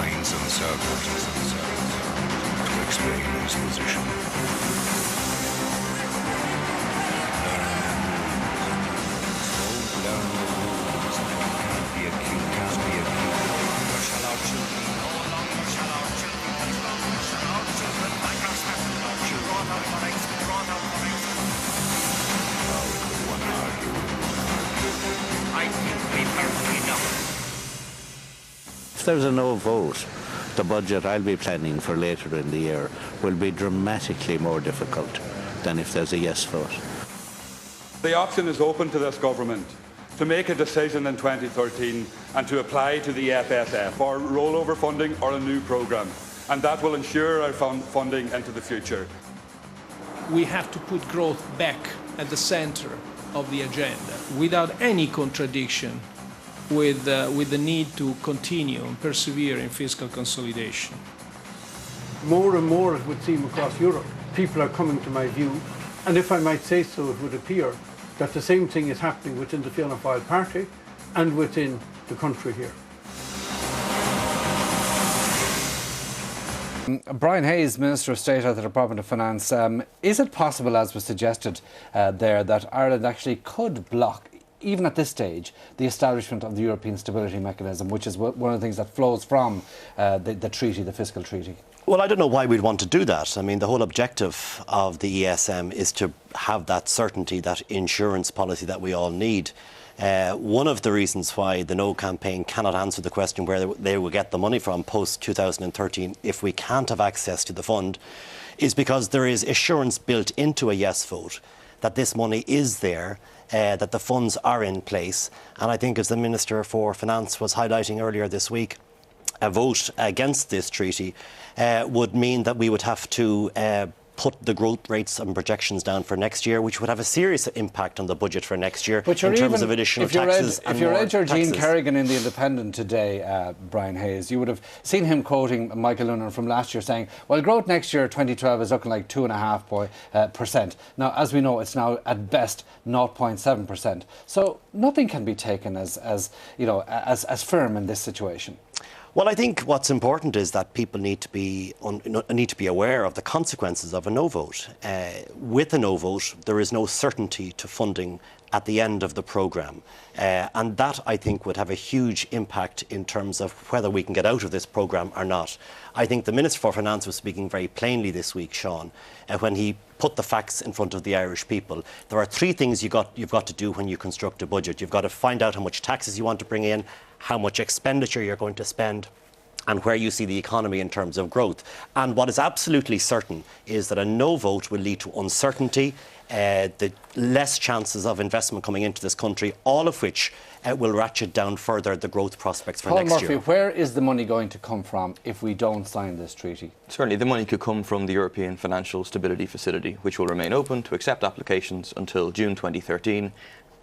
lines and circles to explain his position. If there's a no vote, the budget I'll be planning for later in the year will be dramatically more difficult than if there's a yes vote. The option is open to this government to make a decision in 2013 and to apply to the FSF for rollover funding or a new programme, and that will ensure our funding into the future. We have to put growth back at the centre of the agenda without any contradiction with the need to continue and persevere in fiscal consolidation. More and more, it would seem, across Europe, people are coming to my view, and if I might say so, it would appear that the same thing is happening within the Fianna Fáil party and within the country here. Brian Hayes, Minister of State at the Department of Finance, is it possible, as was suggested there, that Ireland actually could block, even at this stage, the establishment of the European Stability Mechanism, which is one of the things that flows from the treaty, the fiscal treaty? Well, I don't know why we'd want to do that. I mean, the whole objective of the ESM is to have that certainty, that insurance policy that we all need. One of the reasons why the No campaign cannot answer the question where they will get the money from post-2013 if we can't have access to the fund is because there is assurance built into a yes vote that this money is there, that the funds are in place. And I think, as the Minister for Finance was highlighting earlier this week, a vote against this treaty would mean that we would have to put the growth rates and projections down for next year, which would have a serious impact on the budget for next year in terms of additional taxes. If you read Georgine Kerrigan in The Independent today, Brian Hayes, you would have seen him quoting Michael Noonan from last year saying, well, growth next year, 2012, is looking like 2.5%. Now, as we know, it's now at best 0.7%. So nothing can be taken as firm in this situation. Well, I think what's important is that people need to be aware of the consequences of a no vote. With a no vote, there is no certainty to funding at the end of the programme. And that, I think, would have a huge impact in terms of whether we can get out of this programme or not. I think the Minister for Finance was speaking very plainly this week, Sean, when he put the facts in front of the Irish people. There are three things you've got to do when you construct a budget. You've got to find out how much taxes you want to bring in, how much expenditure you're going to spend, and where you see the economy in terms of growth. And what is absolutely certain is that a no vote will lead to uncertainty, the less chances of investment coming into this country, all of which will ratchet down further the growth prospects for next year. Paul Murphy, where is the money going to come from if we don't sign this treaty? Certainly the money could come from the European Financial Stability Facility, which will remain open to accept applications until June 2013.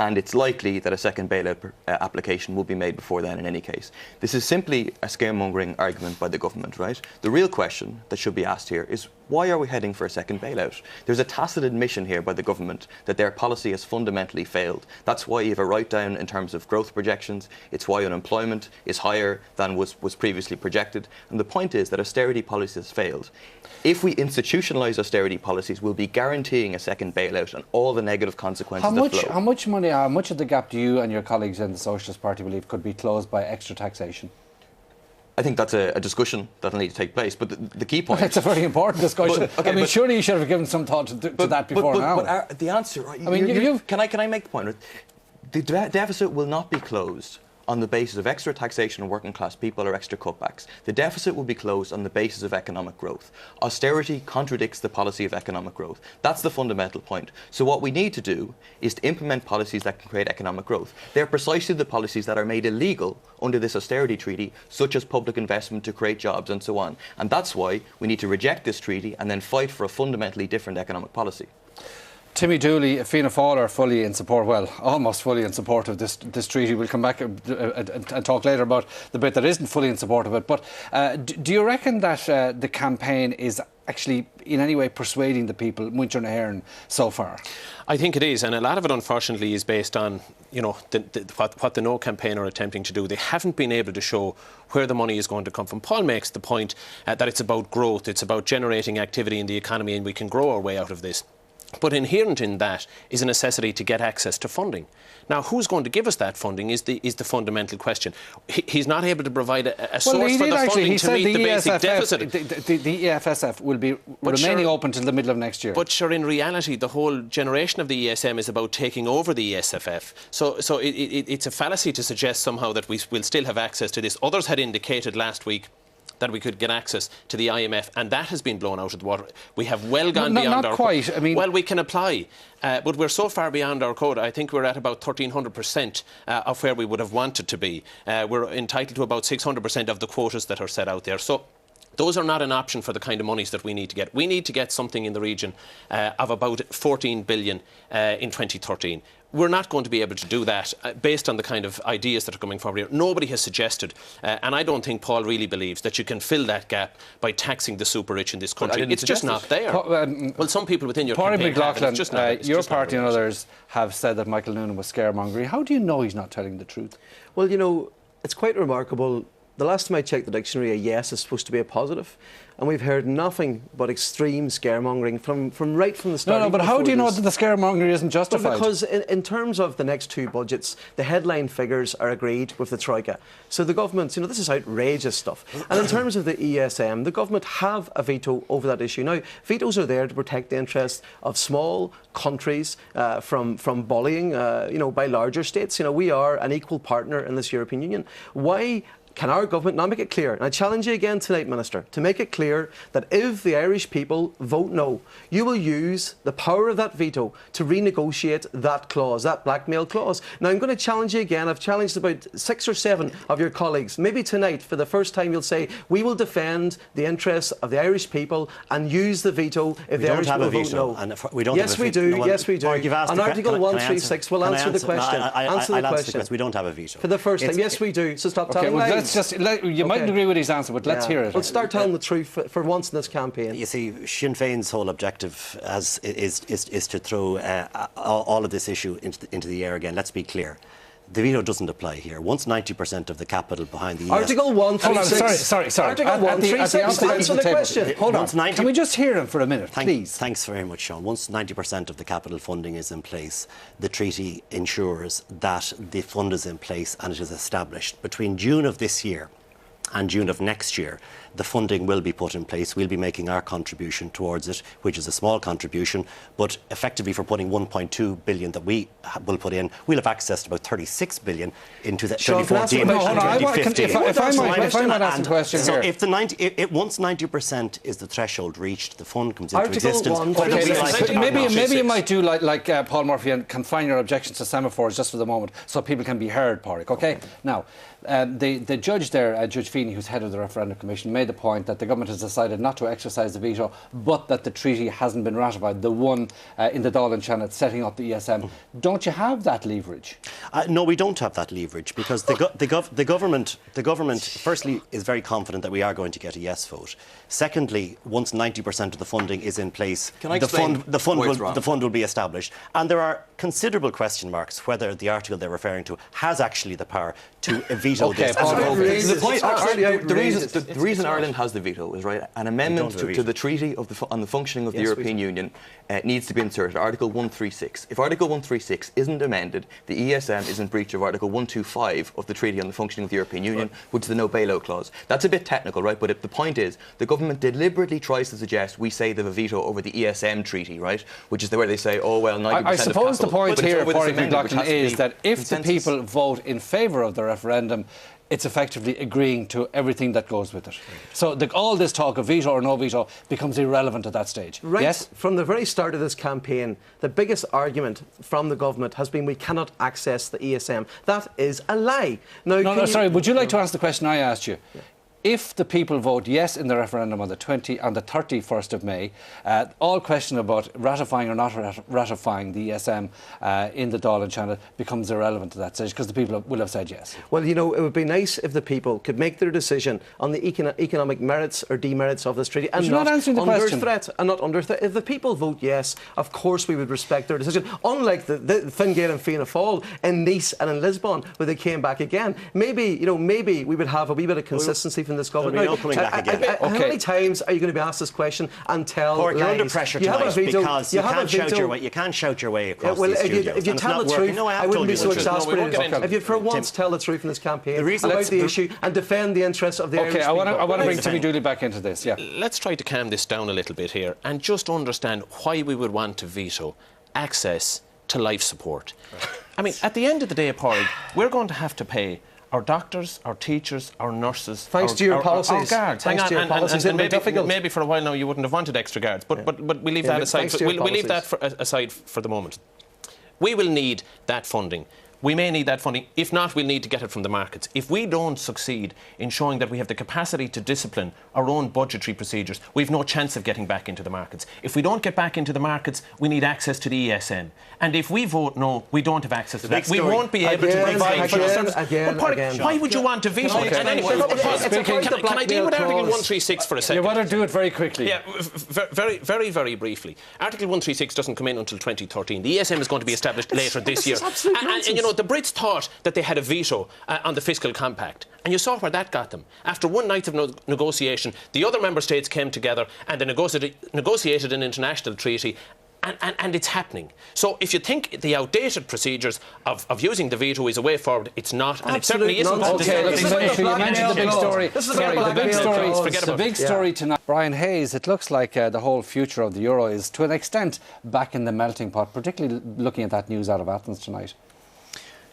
And it's likely that a second bailout application will be made before then in any case. This is simply a scaremongering argument by the government, right? The real question that should be asked here is, why are we heading for a second bailout? There's a tacit admission here by the government that their policy has fundamentally failed. That's why you have a write-down in terms of growth projections. It's why unemployment is higher than was previously projected. And the point is that austerity policy has failed. If we institutionalise austerity policies, we'll be guaranteeing a second bailout and all the negative consequences that flow. How much of the gap do you and your colleagues in the Socialist Party believe could be closed by extra taxation? I think that's a discussion that will need to take place. But the key point... It's a very important discussion. Surely you should have given some thought to that before now. But the answer... Can I make the point? Right? The deficit will not be closed on the basis of extra taxation on working class people or extra cutbacks. The deficit will be closed on the basis of economic growth. Austerity contradicts the policy of economic growth. That's the fundamental point. So what we need to do is to implement policies that can create economic growth. They're precisely the policies that are made illegal under this austerity treaty, such as public investment to create jobs and so on. And that's why we need to reject this treaty and then fight for a fundamentally different economic policy. Timmy Dooley, Fianna Fáil are fully in support, well, almost fully in support of this treaty. We'll come back and talk later about the bit that isn't fully in support of it. But do you reckon that the campaign is actually in any way persuading the people, Muintir na hÉireann, so far? I think it is, and a lot of it, unfortunately, is based on, you know, what the No campaign are attempting to do. They haven't been able to show where the money is going to come from. Paul makes the point that it's about growth, it's about generating activity in the economy, and we can grow our way out of this. But inherent in that is a necessity to get access to funding. Now, who's going to give us that funding is the fundamental question. He's not able to provide a source for the funding to meet the basic deficit. The EFSF will be remaining open till the middle of next year. But sure, in reality, the whole generation of the ESM is about taking over the ESFF. So it's a fallacy to suggest somehow that we will still have access to this. Others had indicated last week that we could get access to the IMF, and that has been blown out of the water. We have well gone beyond our... Not quite. I mean, well, we can apply, but we're so far beyond our quota. I think we're at about 1,300% of where we would have wanted to be. We're entitled to about 600% of the quotas that are set out there. So those are not an option for the kind of monies that we need to get. We need to get something in the region of about 14 billion in 2013. We're not going to be able to do that based on the kind of ideas that are coming forward here. Nobody has suggested, and I don't think Paul really believes, that you can fill that gap by taxing the super rich in this country. It's just not there. Well, some people within your campaign McLaughlin, have. Your party and others have said that Michael Noonan was scaremongering. How do you know he's not telling the truth? Well, you know, it's quite remarkable. The last time I checked the dictionary, a yes is supposed to be a positive. And we've heard nothing but extreme scaremongering from right from the start. No, but how do you know that the scaremongering isn't justified? Well, because in terms of the next two budgets, the headline figures are agreed with the Troika. So the government, you know, this is outrageous stuff. And in terms of the ESM, the government have a veto over that issue. Now, vetoes are there to protect the interests of small countries from bullying, you know, by larger states. You know, we are an equal partner in this European Union. Why can our government not make it clear, and I challenge you again tonight, Minister, to make it clear that if the Irish people vote no, you will use the power of that veto to renegotiate that clause, that blackmail clause. Now, I'm going to challenge you again. I've challenged about 6 or 7 of your colleagues. Maybe tonight, for the first time, you'll say, we will defend the interests of the Irish people and use the veto if the Irish people vote no. Yes, we do. Yes, we do. On Article 136, we'll answer the question. Answer the question. We don't have a veto. For the first time. Yes, we do. So stop telling lies. You mightn't agree with his answer, but let's hear it. Let's start telling the truth for once in this campaign. You see, Sinn Féin's whole objective is to throw all of this issue into the air again. Let's be clear. The veto doesn't apply here. Once 90% of the capital behind the Article 136. Sorry. Article 136. Answer the question. Hold on. Can we just hear him for a minute, please? Thanks very much, Sean. Once 90% of the capital funding is in place, the treaty ensures that the fund is in place and it is established. Between June of this year and June of next year, the funding will be put in place. We'll be making our contribution towards it, which is a small contribution, but effectively for putting 1.2 billion that we will put in, we'll have access to about 36 billion into the 2014 and 2015. If I might ask a question so here. If once 90% is the threshold reached, the fund comes into existence. Maybe you might do like Paul Murphy and confine your objections to semaphores just for the moment, so people can be heard, Pádraig. Okay? Now, the judge there, Judge Feeney, who's head of the Referendum Commission, made the point that the government has decided not to exercise the veto, but that the treaty hasn't been ratified, the one in the Dáil Seanad setting up the ESM. Don't you have that leverage? No, we don't have that leverage because the government, firstly, is very confident that we are going to get a yes vote. Secondly, once 90% of the funding is in place, the fund will be established. And there are considerable question marks whether the article they're referring to has actually the power to veto this. The reason Ireland has the veto is an amendment to the Treaty on the Functioning of the European Union needs to be inserted, Article 136. If Article 136 isn't amended, the ESM is in breach of Article 125 of the Treaty on the Functioning of the European Union, which is the no bailout clause. That's a bit technical, right? But the point is, the government deliberately tries to suggest we say they have a veto over the ESM treaty, right? Which is where they say, oh well, 90% I suppose of the point here, Pádraig McLaughlin, is that if the people vote in favour of the referendum, it's effectively agreeing to everything that goes with it. So all this talk of veto or no veto becomes irrelevant at that stage. Right. Yes? From the very start of this campaign, the biggest argument from the government has been we cannot access the ESM. That is a lie. Now, sorry, would you like to answer the question I asked you? Yeah. if the people vote yes in the referendum on the 31st of May, all question about ratifying or not ratifying the ESM in the Dáil and Shannon becomes irrelevant at that stage because the people will have said yes. Well, you know, it would be nice if the people could make their decision on the economic merits or demerits of this treaty and not answering the under question. threat and not under threat. If the people vote yes, of course we would respect their decision. Unlike the Fine Gael and Fianna Fáil in Nice and in Lisbon, where they came back again. Maybe we would have a wee bit of consistency from this government. There'll be no coming back again. How many times are you going to be asked this question and tell Cork, lies? you're under pressure You have a tonight veto. because you can't shout your way across well, these studios. if you and tell it's the not truth, working. No, I I have wouldn't told be you so the truth. exasperated. If you for once tell the truth in this campaign about the issue and defend the interests of the Irish people. I want to bring Timmy Dooley back into this. Yeah. Let's try to calm this down a little bit here and just understand why we would want to veto access to life support. I mean, at the end of the day, Pádraig, we're going to have to pay our doctors, our teachers, our nurses, Thanks to your policies. our guards. Thanks to your policies, it'll be difficult. Maybe for a while now you wouldn't have wanted extra guards, but we leave that aside. We'll leave that aside for the moment. We will need that funding. We may need that funding. If not, we'll need to get it from the markets. If we don't succeed in showing that we have the capacity to discipline our own budgetary procedures, we've no chance of getting back into the markets. If we don't get back into the markets, we need access to the ESM. And if we vote no, we don't have access to that. We won't be able to provide for the service. But why would you want to veto it? And anyway, can I deal with Article 136 for a second? You want to do it very quickly. Yeah, very, very briefly. Article 136 doesn't come in until 2013. The ESM is going to be established later this year. And you know, the Brits thought that they had a veto on the fiscal compact. And you saw where that got them. After one night of negotiation, the other member states came together and they negotiated an international treaty. And it's happening. So if you think the outdated procedures of using the veto is a way forward, it's not, and it certainly isn't. Okay, you mentioned the big story. The big story tonight. Brian Hayes, it looks like the whole future of the euro is, to an extent, back in the melting pot, particularly looking at that news out of Athens tonight.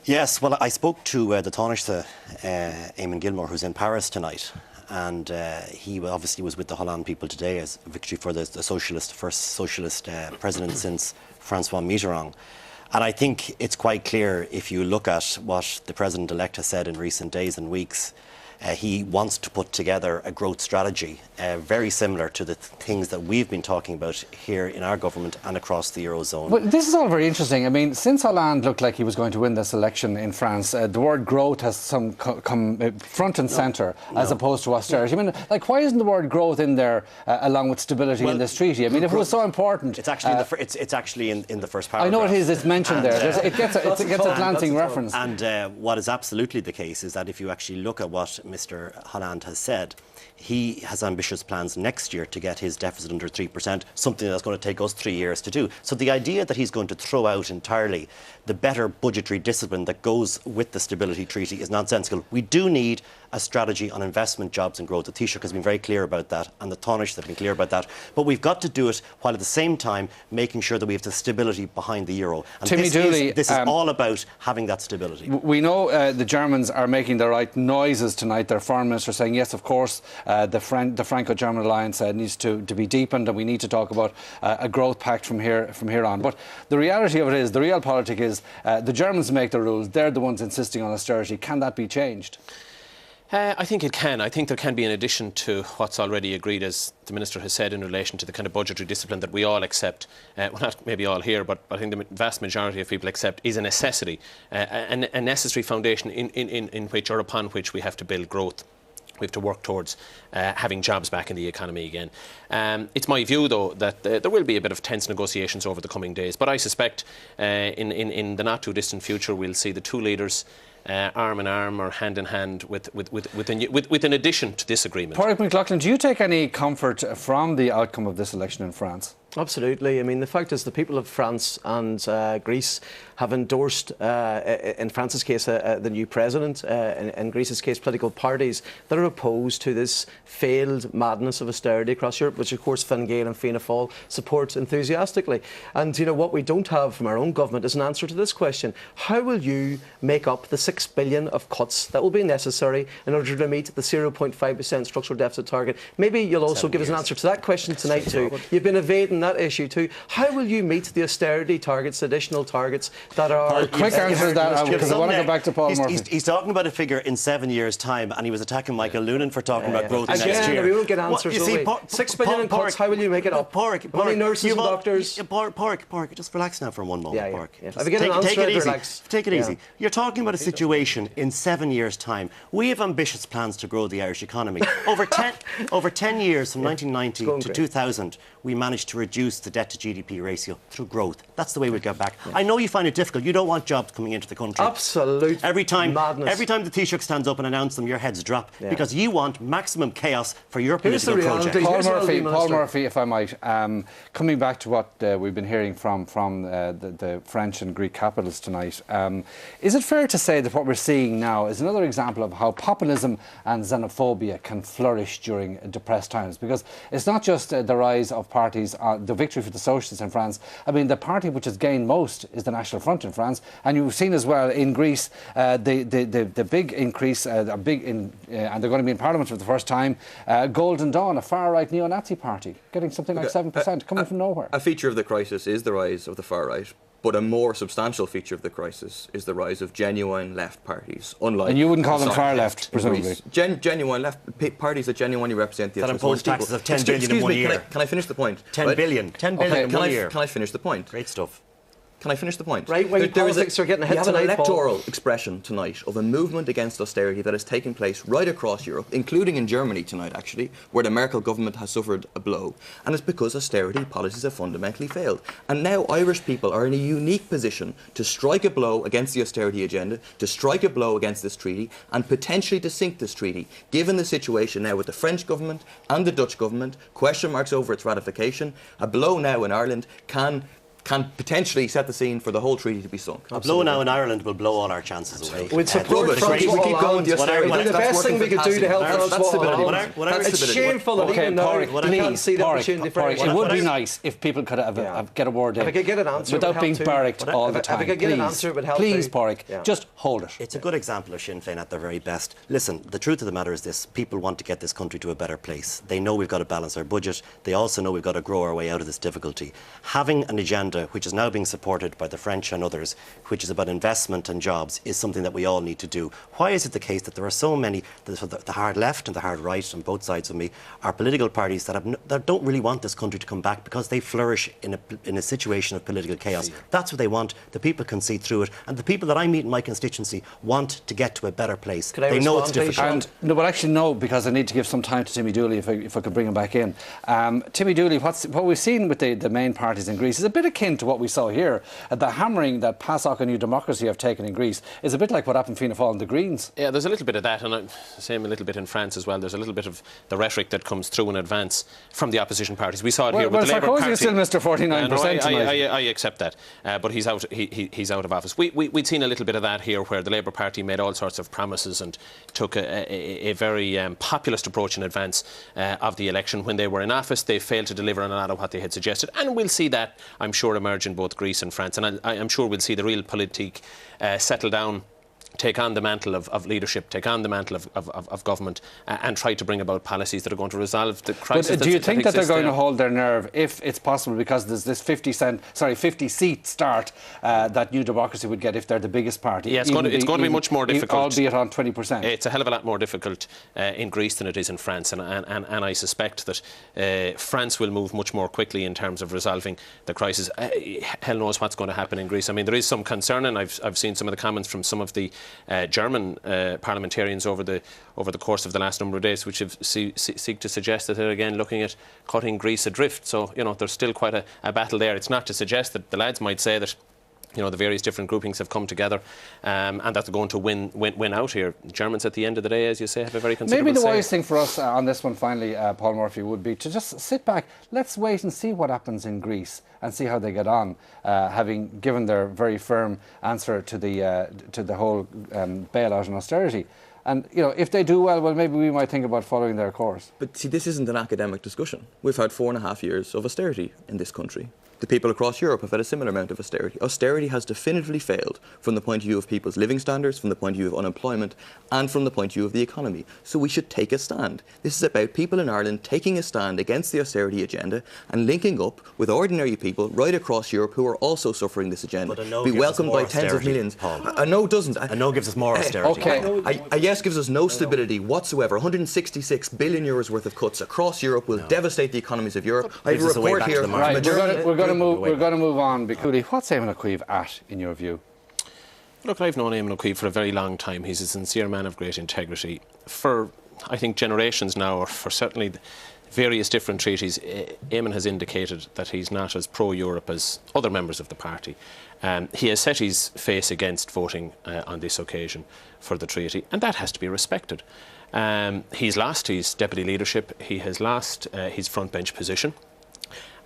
Yes, well, I spoke to the Taoiseach, Eamon Gilmore, who's in Paris tonight. And he obviously was with the Hollande people today as a victory for the first socialist president since Francois Mitterrand. And I think it's quite clear if you look at what the president-elect has said in recent days and weeks, he wants to put together a growth strategy very similar to the things that we've been talking about here in our government and across the Eurozone. Well, this is all very interesting. I mean, since Hollande looked like he was going to win this election in France, the word growth has come front and centre as opposed to austerity. I mean, like, why isn't the word growth in there along with stability in this treaty? I mean, if it was so important... It's actually, it's actually in the first paragraph. I know it is, it's mentioned there. It gets a glancing reference. And what is absolutely the case is that if you actually look at what Mr Hollande has said, he has ambitious plans next year to get his deficit under 3%, something that's going to take us 3 years to do. So the idea that he's going to throw out entirely the better budgetary discipline that goes with the Stability Treaty is nonsensical. We do need a strategy on investment, jobs and growth. The Taoiseach has been very clear about that, and the Taoiseach have been clear about that. But we've got to do it while at the same time making sure that we have the stability behind the euro. And Timmy Dooley, this is all about having that stability. We know the Germans are making the right noises tonight. Their foreign minister saying, yes, of course, the Franco-German alliance needs to be deepened, and we need to talk about a growth pact from here on. But the reality of it is, the realpolitik is, the Germans make the rules. They're the ones insisting on austerity. Can that be changed? I think it can. I think there can be an addition to what's already agreed, as the Minister has said, in relation to the kind of budgetary discipline that we all accept. Well, not maybe all here, but I think the vast majority of people accept is a necessity, a necessary foundation in which or upon which we have to build growth. We have to work towards having jobs back in the economy again. It's my view, though, that there will be a bit of tense negotiations over the coming days. But I suspect in the not-too-distant future we'll see the two leaders arm in arm or hand in hand with an addition to this agreement. Pádraig McLaughlin, do you take any comfort from the outcome of this election in France? Absolutely. I mean, the fact is the people of France and Greece have endorsed, in France's case, the new president, in Greece's case, political parties that are opposed to this failed madness of austerity across Europe, which, of course, Fine Gael and Fianna Fáil support enthusiastically. And, you know, what we don't have from our own government is an answer to this question. How will you make up the $6 billion of cuts that will be necessary in order to meet the 0.5% structural deficit target? Maybe you'll also give us an answer to that question tonight, too. You've been evading that issue too. How will you meet the austerity targets, additional targets that are... Quick answer to that, because I want to go back to Paul Murphy. He's talking about a figure in 7 years' time, and he was attacking Michael Noonan for talking about growth next Again, year. we won't get answers, will we? 6 billion in cuts, how will you make it up? Porrick, how many nurses and doctors? Porrick, just relax now for one moment, Yeah, yeah, Porrick. yeah. Just If I get an answer, take it easy. relax. Take it easy. Yeah. You're talking about a situation in 7 years' time. We have ambitious plans to grow the Irish economy. Over 10 years, from 1990 to 2000, we managed to reduce the debt to GDP ratio through growth. That's the way we get back. I know you find it difficult. You don't want jobs coming into the country. Absolute Every time madness. Every time the Taoiseach stands up and announces them, your heads drop because you want maximum chaos for your Here's the political reality. project. Paul Murphy, if I might, coming back to what we've been hearing from the French and Greek capitals tonight, is it fair to say that what we're seeing now is another example of how populism and xenophobia can flourish during depressed times? Because it's not just the rise of parties, the victory for the socialists in France. I mean, the party which has gained most is the National Front in France, and you've seen as well in Greece the big increase, and they're going to be in Parliament for the first time. Golden Dawn, a far-right neo-Nazi party, getting something like 7%, coming from nowhere. A feature of the crisis is the rise of the far right. But a more substantial feature of the crisis is the rise of genuine left parties. Unlike and you wouldn't call them far left, presumably. Genuine left parties that genuinely represent the... That impose taxes of 10 billion in 1 year. Can I finish the point? 10 billion in 1 year. Can I finish the point? Great stuff. Can I finish the point? Right-wing politics are getting a hit tonight, You have an Paul. electoral expression tonight of a movement against austerity that is taking place right across Europe, including in Germany tonight, actually, where the Merkel government has suffered a blow. And it's because austerity policies have fundamentally failed. And now Irish people are in a unique position to strike a blow against the austerity agenda, to strike a blow against this treaty, and potentially to sink this treaty, given the situation now with the French government and the Dutch government, question marks over its ratification. A blow now in Ireland can potentially set the scene for the whole treaty to be sunk. A blow now in Ireland will blow all our chances away. We'd support Rubbish. François We keep going with the Hollande. austerity. It'd be the That's best thing we could do to help working François fantastic. Hollande. It's shameful that even now we can't see the opportunity for It would be nice if people could get a word in. If I could get an answer, without being barracked all the time. If I could get an answer, it would help. Please, Porrick, just hold it. It's a good example of Sinn Féin at their very best. Listen, the truth of the matter is this. People want to get this country to a better place. They know we've got to balance our budget. They also know we've got to grow our way out of this difficulty. Having an agenda which is now being supported by the French and others, which is about investment and jobs, is something that we all need to do. Why is it the case that there are so many, the hard left and the hard right on both sides of me, are political parties that don't really want this country to come back because they flourish in a situation of political chaos? That's what they want. The people can see through it. And the people that I meet in my constituency want to get to a better place. They know it's difficult. No, because I need to give some time to Timmy Dooley if I could bring him back in. Timmy Dooley, what we've seen with the main parties in Greece is a bit akin to what we saw here. The hammering that PASOK and New Democracy have taken in Greece is a bit like what happened Fianna Fáil and the Greens. Yeah, there's a little bit of that, and same a little bit in France as well. There's a little bit of the rhetoric that comes through in advance from the opposition parties. We saw it here with the Labour Party. Sarkozy is still Mr. 49% tonight. I accept that, but he's out. He's out of office. We'd seen a little bit of that here, where the Labour Party made all sorts of promises and took a very populist approach in advance of the election. When they were in office, they failed to deliver on a lot of what they had suggested, and we'll see that, I'm sure, emerge in both Greece and France. And I'm sure we'll see the real politique settle down, take on the mantle of leadership, take on the mantle of government, and try to bring about policies that are going to resolve the crisis. But do you think that they're going to hold their nerve if it's possible, because there's this 50-seat start that New Democracy would get if they're the biggest party? Yeah, it's going to be much more difficult, albeit on 20%. It's a hell of a lot more difficult in Greece than it is in France, and I suspect that France will move much more quickly in terms of resolving the crisis. Hell knows what's going to happen in Greece. I mean, there is some concern, and I've seen some of the comments from some of the German parliamentarians over the course of the last number of days, which have seek to suggest that they're again looking at cutting Greece adrift. So, there's still quite a battle there. It's not to suggest that the lads might say that the various different groupings have come together and that they're going to win out here. Germans, at the end of the day, as you say, have a very considerable Maybe the say. wise thing for us on this one, finally, Paul Murphy, would be to just sit back. Let's wait and see what happens in Greece and see how they get on, having given their very firm answer to the whole bailout and austerity. And, if they do well, maybe we might think about following their course. But see, this isn't an academic discussion. We've had 4.5 years of austerity in this country. The people across Europe have had a similar amount of austerity. Austerity has definitively failed from the point of view of people's living standards, from the point of view of unemployment, and from the point of view of the economy. So we should take a stand. This is about people in Ireland taking a stand against the austerity agenda and linking up with ordinary people right across Europe who are also suffering this agenda. But a no be gives us welcomed more by tens of austerity, millions. Paul. A no doesn't. A no gives us more austerity. Okay. A yes gives us no stability whatsoever. 166 billion euros worth of cuts across Europe will devastate the economies of Europe. I have a Gives us a way report back to here. the market. Right, we're going to move on. Because what's Eamon O'Queeve at, in your view? Look, I've known Eamon O'Queeve for a very long time. He's a sincere man of great integrity. For, I think, generations now, or for certainly various different treaties, Eamon has indicated that he's not as pro-Europe as other members of the party. He has set his face against voting on this occasion for the treaty, and that has to be respected. He's lost his deputy leadership, he has lost his frontbench position.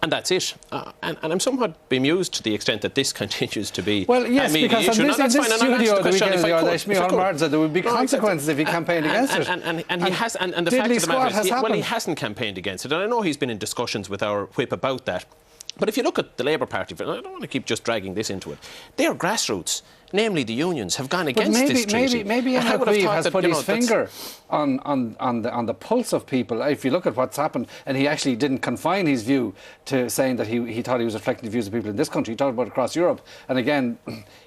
And that's it. And I'm somewhat bemused to the extent that this continues to be. Well, yes, because issue. in this studio the weekend the other day, Micheál Martin said there would be consequences if he campaigned against it. And he has. And the fact of the matter is, well, he hasn't campaigned against it. And I know he's been in discussions with our whip about that. But if you look at the Labour Party, I don't want to keep just dragging this into it, their grassroots, namely the unions, have gone against this treaty. Maybe Eamon O'Queeve has put his finger on the pulse of people. If you look at what's happened, and he actually didn't confine his view to saying that he thought he was reflecting the views of people in this country. He talked about across Europe. And again,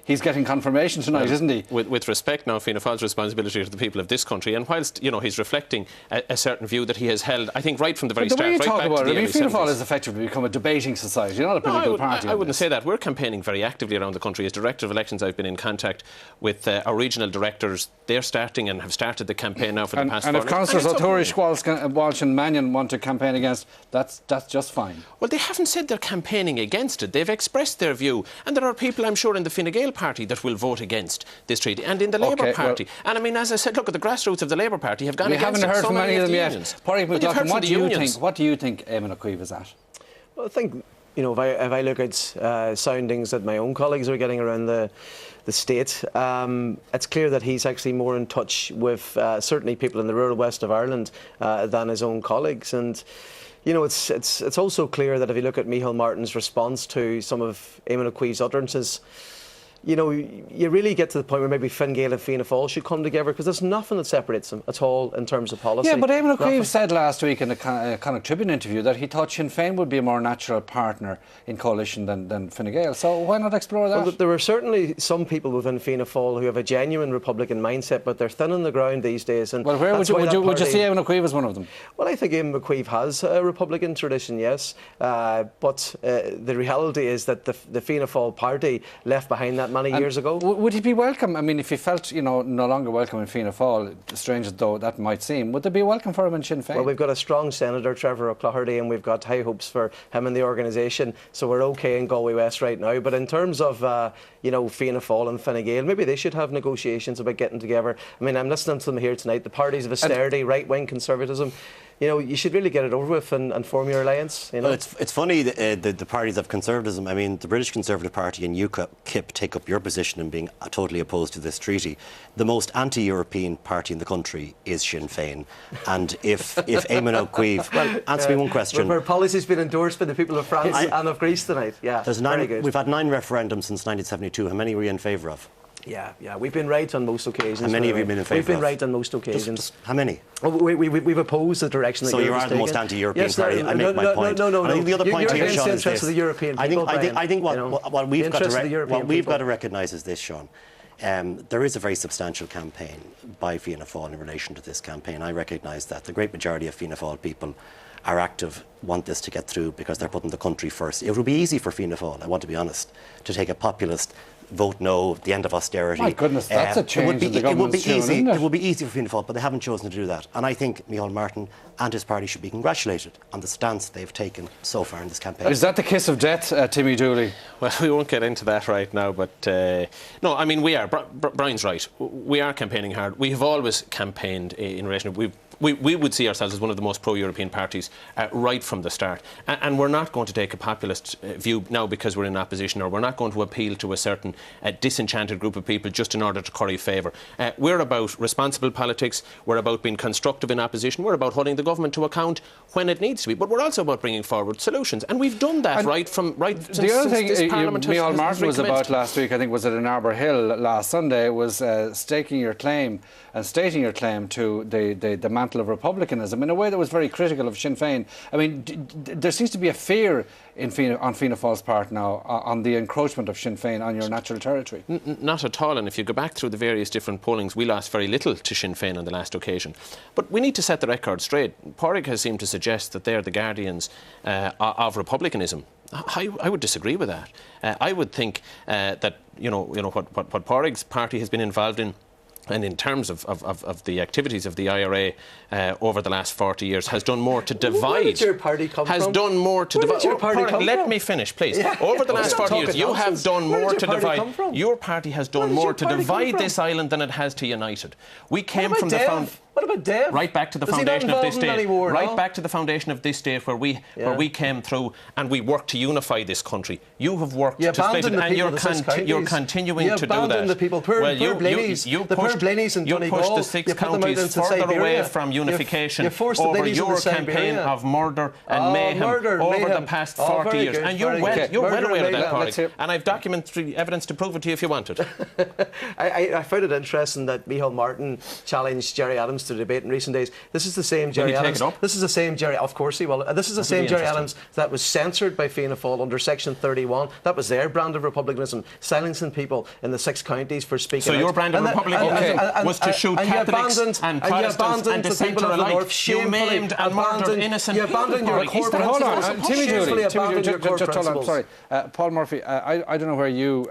he's getting confirmation tonight, isn't he? With respect now, Fianna Fáil's responsibility to the people of this country, and whilst he's reflecting a certain view that he has held, I think, right from the very start. The way you talk about it, Fianna Fáil has has effectively become a debating society, not a political party. I wouldn't say that. We're campaigning very actively around the country. As Director of Elections, I've been in contact with our regional directors. They're starting and have started the campaign now for the past 4 months. And if Councillors O'Toole, Walsh and Mannion want to campaign against, that's just fine. Well, they haven't said they're campaigning against it. They've expressed their view. And there are people, I'm sure, in the Fine Gael party that will vote against this treaty, and in the Labour Party. And I mean, as I said, look, at the grassroots of the Labour Party have gone against it. We haven't heard from any of them yet. Pádraig Mac Lochlainn, what do you think Eamon O'Queeve is at? Well, I think, if I look at soundings that my own colleagues are getting around the state, it's clear that he's actually more in touch with certainly people in the rural west of Ireland than his own colleagues. And it's also clear that if you look at Micheál Martin's response to some of Eamon O'Queeve's utterances, you really get to the point where maybe Fine Gael and Fianna Fáil should come together, because there's nothing that separates them at all in terms of policy. Yeah, but Eamon O'Queeve said last week in a Connacht Tribune interview that he thought Sinn Féin would be a more natural partner in coalition than Fine Gael. So why not explore that? Well, there are certainly some people within Fianna Fáil who have a genuine Republican mindset, but they're thin on the ground these days. And well, where would you see Eamon O'Queeve as one of them? Well, I think Eamon O'Queeve has a Republican tradition, yes. But the reality is that the Fianna Fáil party left behind that many years ago. Would he be welcome? I mean, if he felt, no longer welcome in Fianna Fáil, strange as though that might seem, would there be a welcome for him in Sinn Féin? Well, we've got a strong Senator, Trevor O'Claherty, and we've got high hopes for him and the organisation, so we're okay in Galway West right now. But in terms of, Fianna Fáil and Fine Gael, maybe they should have negotiations about getting together. I mean, I'm listening to them here tonight, the parties of austerity, right-wing conservatism. You should really get it over with and form your alliance. Well, it's funny, the parties of conservatism. I mean, the British Conservative Party and UKIP take up your position in being totally opposed to this treaty. The most anti-European party in the country is Sinn Féin. And if Eamon O'Queeve... Well, answer me one question. Our policy's been endorsed by the people of France and of Greece tonight. Yeah, very good. We've had 9 referendums since 1972. How many were you in favour of? Yeah, we've been right on most occasions. How many have you been in favour of? We've been right on most occasions. Just how many? We've opposed the direction that so Europe you are the most anti-European party. I make my point. No. I think the other point here, Sean, is this. Of the European people, I think what we've got to recognise is this, Sean. There is a very substantial campaign by Fianna Fáil in relation to this campaign. I recognise that. The great majority of Fianna Fáil people are active, want this to get through because they're putting the country first. It would be easy for Fianna Fáil, I want to be honest, to take a populist vote no, the end of austerity. My goodness, that's a change in the government's tune, isn't it? It would be easy for Fianna Fáil, but they haven't chosen to do that. And I think Micheál Martin and his party should be congratulated on the stance they've taken so far in this campaign. Is that the kiss of death, Timmy Dooley? Well, we won't get into that right now, but no, I mean, we are. Brian's right. We are campaigning hard. We have always campaigned in relation. We've we would see ourselves as one of the most pro-European parties right from the start. And we're not going to take a populist view now because we're in opposition, or we're not going to appeal to a certain disenchanted group of people just in order to curry favour. We're about responsible politics, we're about being constructive in opposition, we're about holding the government to account when it needs to be, but we're also about bringing forward solutions. And we've done that since the other thing this Parliament Micheál Martin was recommenced. about last week, I think was it in Arbour Hill last Sunday, was staking your claim and stating your claim to the mantle of republicanism in a way that was very critical of Sinn Féin. I mean, there seems to be a fear on Fianna Fáil's part now on the encroachment of Sinn Féin on your natural territory. Not at all, and if you go back through the various different pollings, we lost very little to Sinn Féin on the last occasion. But we need to set the record straight. Pádraig has seemed to suggest that they're the guardians of republicanism. I would disagree with that. I would think that what Pádraig's party has been involved in, and in terms of the activities of the IRA over the last 40 years, has done more to divide. Where did your party come from? Has done more to divide. Where did your party come Let from? me finish, please. Yeah. Over the last 40 years, you have done Where more did to your party divide. come from? Your party has Where done did more your to party come divide from? this island than it has to unite it. We came What from about the Dev? What about Dev? right back to the Is he not foundation of this involved in state. any war Right now? back to the foundation of this state where we came through and we worked to unify this country. You have worked You to split it, abandoned the and people of the six counties. you're continuing You to do that. abandoned the people, poor Blaney's, you the poor pushed, Blaney's in you pushed Donegal. the six You put them out counties into further Siberia. away from unification You forced the over Blaney's your into campaign Siberia. of murder and mayhem murder, over mayhem. the past Oh, 40 very years. good, And you're very well, good. you're well Murder aware of and that, mayhem. Pádraig. And I've documentary evidence to prove it to you if you want it. I found it interesting that Micheál Martin challenged Jerry Adams to debate in recent days. This is the same Jerry he take Adams. it up? This is the same Jerry. Of course he will. This is the same be Jerry interesting. Adams that was censored by Fianna Fáil under Section 31. That was their brand of republicanism, silencing people in the six counties for speaking So out. your brand of And that- republicanism was to shoot and you Catholics abandoned- and you Protestants abandoned and the dissenter people of the alike. North You shamefully maimed and murdered abandoned- innocent You people, abandoned your Pádraig. core But Hold principles. on, Timmy Shamefully Dooley, abandoned your core just hold on, principles. sorry. Paul Murphy, I don't know where you,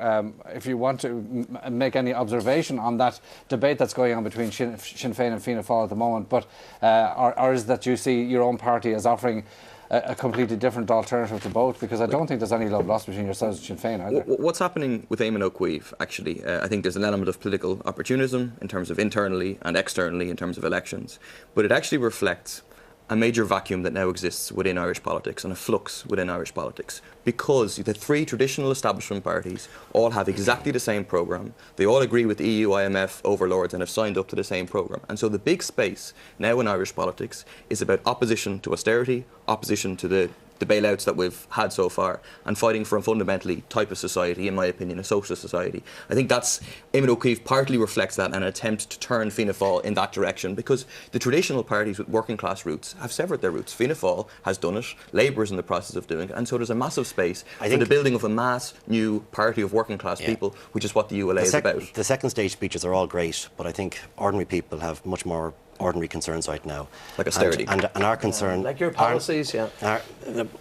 if you want to make any observation on that debate that's going on between Sinn Féin and Fianna Fáil at the moment, but or is that you see your own party as offering a completely different alternative to both? Because I don't think there's any love lost between yourselves and Sinn Féin either. What's happening with Eamon O'Queeve, actually, I think there's an element of political opportunism in terms of internally and externally in terms of elections, but it actually reflects a major vacuum that now exists within Irish politics and a flux within Irish politics, because the three traditional establishment parties all have exactly the same programme. They all agree with EU, IMF overlords and have signed up to the same programme. And so the big space now in Irish politics is about opposition to austerity, opposition to the bailouts that we've had so far, and fighting for a fundamentally type of society, in my opinion, a socialist society. I think that's, Eamon O'Keefe partly reflects that and an attempt to turn Fianna Fáil in that direction, because the traditional parties with working class roots have severed their roots. Fianna Fáil has done it, Labour is in the process of doing it, and so there's a massive space for the building of a mass new party of working class people, which is what the ULA is about. The second stage speeches are all great, but I think ordinary people have much more ordinary concerns right now. Like austerity. And our concern... Like your policies,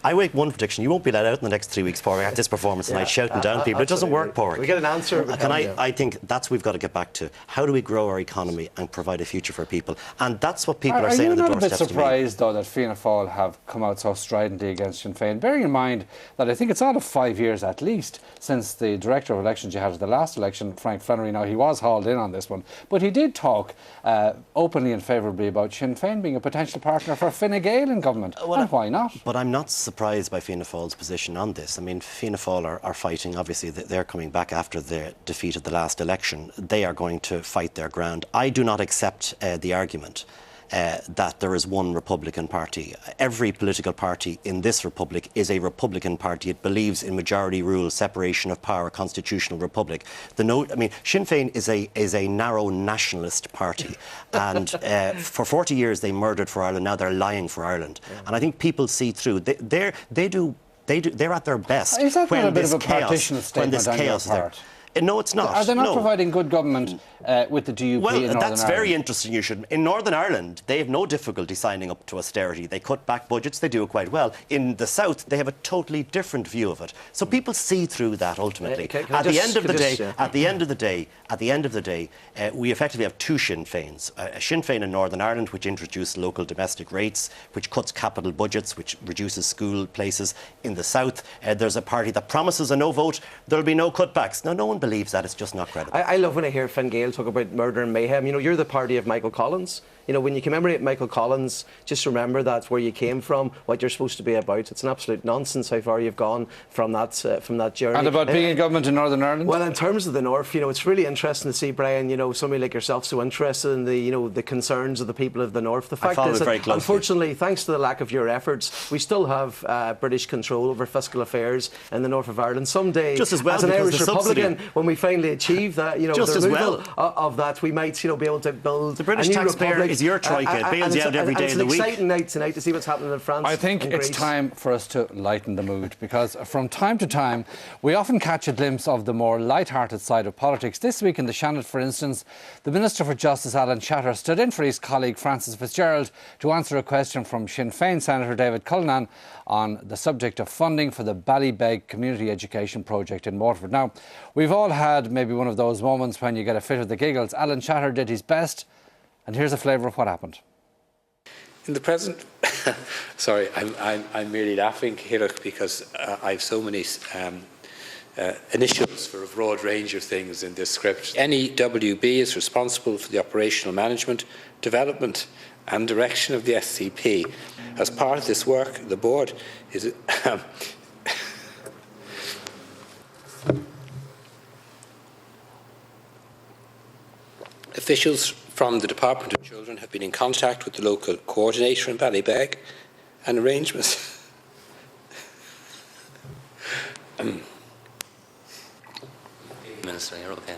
I make one prediction. You won't be let out in the next 3 weeks, Pádraig, at this performance tonight, shouting down people. It doesn't work, Pádraig. We get an answer. I think that's what we've got to get back to. How do we grow our economy and provide a future for people? And that's what people are saying on the doorsteps to me. Are you not a bit surprised, though, that Fianna Fáil have come out so stridently against Sinn Féin, bearing in mind that I think it's out of 5 years at least since the Director of Elections you had at the last election, Frank Flannery, now he was hauled in on this one, but he did talk openly and favourably about Sinn Féin being a potential partner for Fine Gael in government, and why not? But I'm not surprised by Fianna Fáil's position on this. I mean, Fianna Fáil are fighting, obviously, they're coming back after their defeat at the last election. They are going to fight their ground. I do not accept the argument that there is one Republican Party. Every political party in this republic is a Republican Party. It believes in majority rule, separation of power, constitutional republic. Sinn Féin is a narrow nationalist party, and for 40 years they murdered for Ireland. Now they're lying for Ireland, and I think people see through. They're at their best. Is that when not a bit this of a partition statement on your is there. part? No, it's not. Are they not No. providing good government with the DUP in Northern Ireland? That's very interesting. In Northern Ireland, they have no difficulty signing up to austerity. They cut back budgets. They do it quite well. In the South, they have a totally different view of it. So people see through that ultimately. At the end of the day, we effectively have two Sinn Féins. A Sinn Féin in Northern Ireland, which introduced local domestic rates, which cuts capital budgets, which reduces school places. In the South, there's a party that promises a no vote. There'll be no cutbacks. Now, no one believes that. It's just not credible. I love when I hear Fine Gael people talk about murder and mayhem. You know, you're the party of Michael Collins. You know, when you commemorate Michael Collins, just remember that's where you came from, what you're supposed to be about. It's an absolute nonsense how far you've gone from that journey. And about being in government in Northern Ireland? Well, in terms of the North, you know, it's really interesting to see, Brian, you know, somebody like yourself so interested in the, you know, the concerns of the people of the North. The fact is that, unfortunately, thanks to the lack of your efforts, we still have British control over fiscal affairs in the North of Ireland. Someday, just as well, as an Irish Republican, when we finally achieve that, you know, just the removal as well of that, we might, you know, be able to build the British a new taxpayer republic. Is your troika. It bails you out every day of the week. It's an exciting night tonight to see what's happening in France. I think it's time for us to lighten the mood, because from time to time we often catch a glimpse of the more light-hearted side of politics. This week in the Shannon, for instance, the Minister for Justice, Alan Chatter, stood in for his colleague Francis Fitzgerald to answer a question from Sinn Féin Senator David Cullinan on the subject of funding for the Ballybeg Community Education Project in Waterford. Now, we've all had maybe one of those moments when you get a fit of the giggles. Alan Chatter did his best, and here's a flavour of what happened. In the present, sorry, I'm merely laughing, Hillock, because I have so many initials for a broad range of things in this script. NEWB is responsible for the operational management, development and direction of the SCP. As part of this work, the board is officials from the Department of Children have been in contact with the local coordinator in Ballybeg, and arrangements. Minister, you're okay.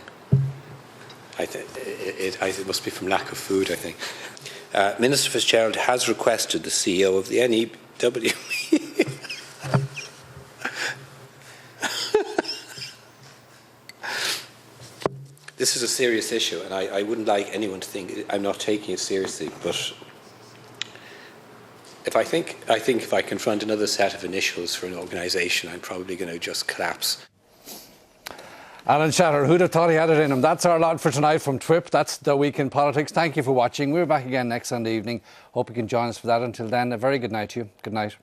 It must be from lack of food, I think. Minister Fitzgerald has requested the CEO of the NEW. This is a serious issue, and I wouldn't like anyone to think I'm not taking it seriously. But I think if I confront another set of initials for an organisation, I'm probably going to just collapse. Alan Chatter, who'd have thought he had it in him? That's our lot for tonight from TWIP. That's The Week in Politics. Thank you for watching. We're back again next Sunday evening. Hope you can join us for that. Until then, a very good night to you. Good night.